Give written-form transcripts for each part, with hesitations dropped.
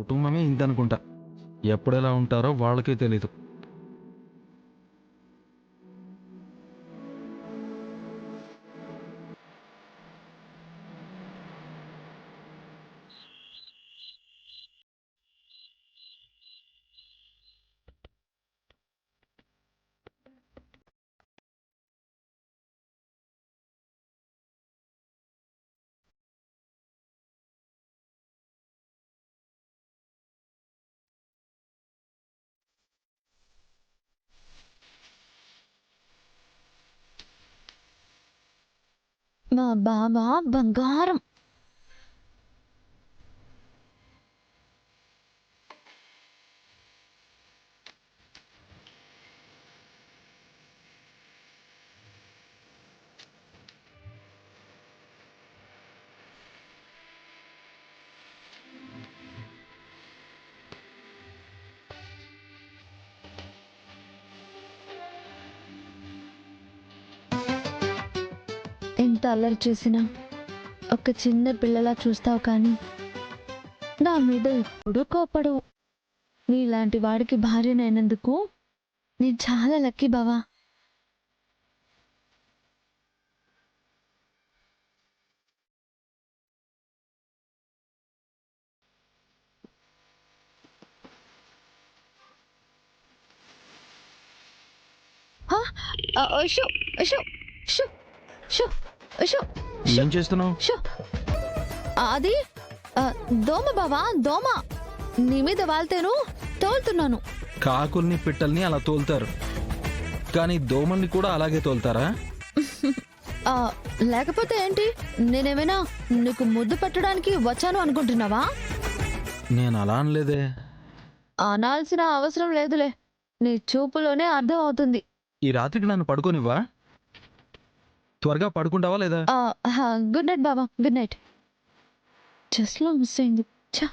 కుటుంబమే ఇంతనుకుంటా. ఎప్పుడెలా ఉంటారో వాళ్ళకే తెలీదు. మా బావ బంగారం. ఎంత అల్లరి చేసినా ఒక చిన్న పిల్లలా చూస్తావు కానీ నా మీద ఎప్పుడూ కోపడవు. నీలాంటి వాడికి భార్యనైనందుకు నేను చాలా లక్కీ బావా. Show show show show show ఏం చేస్తున్నావు? షో అది దోమ బావా, దోమ. నీ మీద వాళ్తేను తోలుతున్నాను. కాకుల్ని పిట్టల్ని అలా తోలుతారు, కానీ దోమల్ని కూడా అలాగే తోలుతారా? లేకపోతే ఏంటి, నేనేమైనా నీకు ముద్దు పెట్టడానికి వచ్చాను అనుకుంటున్నావా? నేను అలా అనలేదే. అనాల్సిన అవసరం లేదులే, నీ చూపులోనే అర్థం అవుతుంది. ఈ రాత్రికి నన్ను పడుకోనివ్వా? త్వరగా పడుకుంటావా లేదా? గుడ్ నైట్ బాబా, గుడ్ నైట్. జస్ట్లో మిస్ అయింది. ఛా,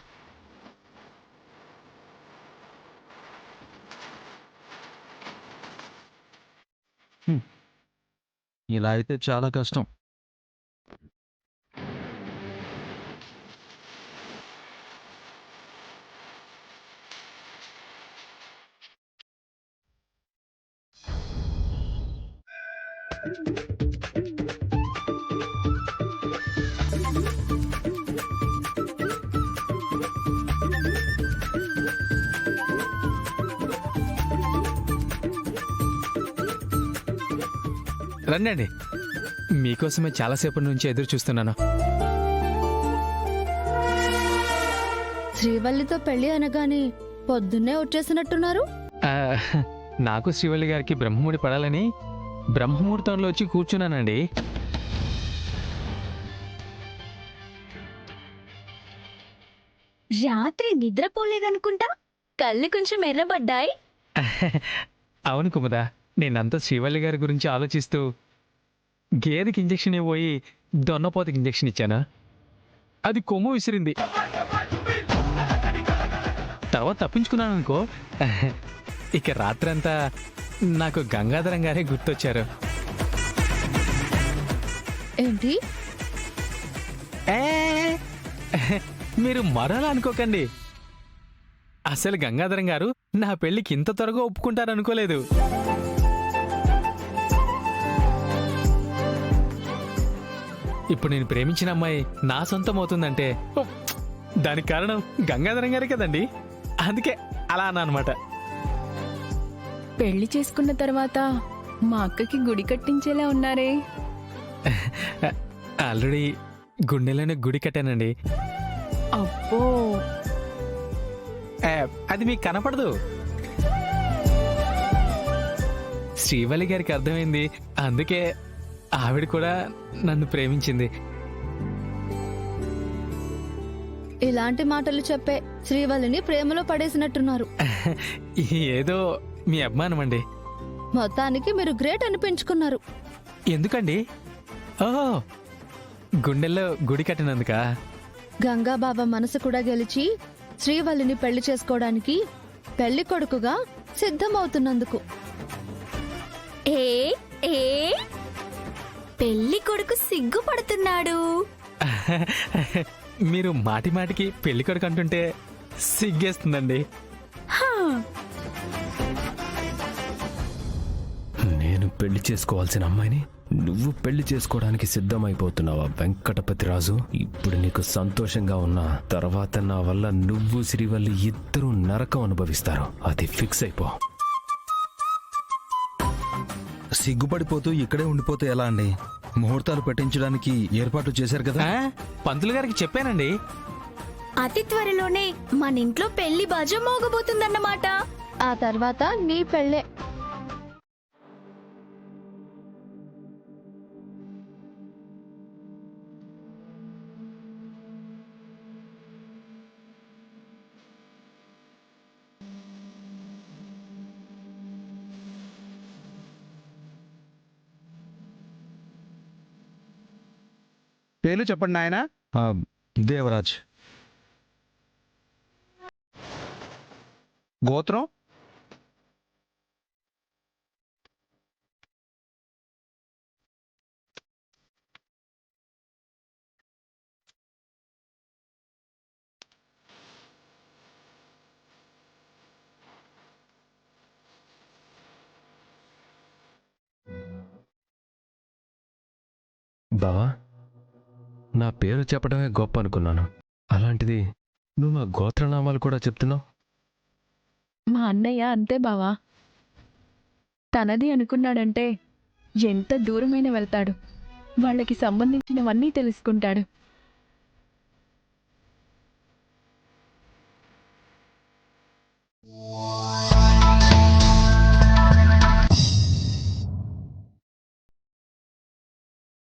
ఇలా అయితే చాలా కష్టం. రండి, మీకోసమే చాలాసేపటి నుంచి ఎదురు చూస్తున్నాను. శ్రీవల్లితో పెళ్లి అనగానే పొద్దున్నే వచ్చేసినట్టున్నారు. ఆ, నాకు శ్రీవల్లి గారికి బ్రహ్మముడి పడాలని బ్రహ్మముహూర్తంలో వచ్చి కూర్చున్నానండి. రాత్రి నిద్రపోలేదనుకుంటా, కళ్ళు కొంచెం ఎర్రబడ్డాయి. అవును కుముదా, నేనంతా శ్రీవల్లి గారి గురించి ఆలోచిస్తూ గేదెకి ఇంజెక్షన్ ఇవ్వబోయి దొన్నపోతకి ఇంజెక్షన్ ఇచ్చాను. అది కొమ్ము విసిరింది. తర్వాత తప్పించుకున్నాను అనుకో. ఇక రాత్రంతా నాకు గంగాధరం గారే గుర్తొచ్చారు. ఏంటి? మీరు మరోలా అనుకోకండి. అసలు గంగాధరం గారు నా పెళ్లికి ఇంత త్వరగా ఒప్పుకుంటారనుకోలేదు. ఇప్పుడు నేను ప్రేమించిన అమ్మాయి నా సొంతం అవుతుందంటే దానికి కారణం గంగాధరం గారే కదండి. అందుకే అలా అన్నా అనమాట. పెళ్లి చేసుకున్న తర్వాత మా అక్కకి గుడి కట్టించేలా ఉన్నారే. ఆల్రెడీ గుండెలోనే గుడి కట్టానండి. అబ్బో, అది మీకు కనపడదు. శ్రీవల్లి గారికి అర్థమైంది, అందుకే ఆవిడ కూడా నన్ను ప్రేమించింది. ఇలాంటి మాటలు చెప్పే శ్రీవల్లిని ప్రేమలో పడేసినట్టున్నారు. ఏదో మీ అభిమానం అండి. మొత్తానికి మీరు గ్రేట్ అనిపించుకున్నారు. ఎందుకండి? ఓహో, గుండెల్లో గుడి కట్టినందుక? గంగాబాబా మనసు కూడా గెలిచి శ్రీవల్లిని పెళ్లి చేసుకోవడానికి పెళ్లి కొడుకుగా సిద్ధమవుతున్నందుకు. ఏ ఏ పెళ్లి కొడుకు సిగ్గుపడుతున్నాడు. మీరు మాటి మాటికి పెళ్లి కొడుకు అంటుంటే సిగ్గేస్తుందండి. హా, నేను పెళ్లి చేసుకోవాల్సిన అమ్మాయిని నువ్వు పెళ్లి చేసుకోవడానికి సిద్ధమైపోతున్నావా వెంకటపతి రాజు? ఇప్పుడు నీకు సంతోషంగా ఉన్నా తర్వాత నా వల్ల నువ్వు శ్రీవల్లి ఇద్దరూ నరకం అనుభవిస్తారు. అది ఫిక్స్ అయిపో. సిగ్గుపడిపోతూ ఇక్కడే ఉండిపోతే ఎలా అండి? ముహూర్తాలు పెట్టించడానికి ఏర్పాట్లు చేశారు కదా. ఆ, పంతులు గారికి చెప్పానండి. అతి త్వరలోనే మన ఇంట్లో పెళ్లి బాజ మోగబోతుందన్నమాట. ఆ తర్వాత నీ పెళ్ళే. పేర్లు చెప్పండి నాయన. దేవరాజ్. గోత్రం? బావా, నా పేరు చెప్పడమే గొప్ప అనుకున్నాను. అలాంటిది నువ్వు నా గోత్రనామాలు కూడా చెప్తున్నావు. మా అన్నయ్య అంతే బావా. తనది అనుకున్నాడంటే ఎంత దూరమైన వెళ్తాడు. వాళ్ళకి సంబంధించినవన్నీ తెలుసుకుంటాడు.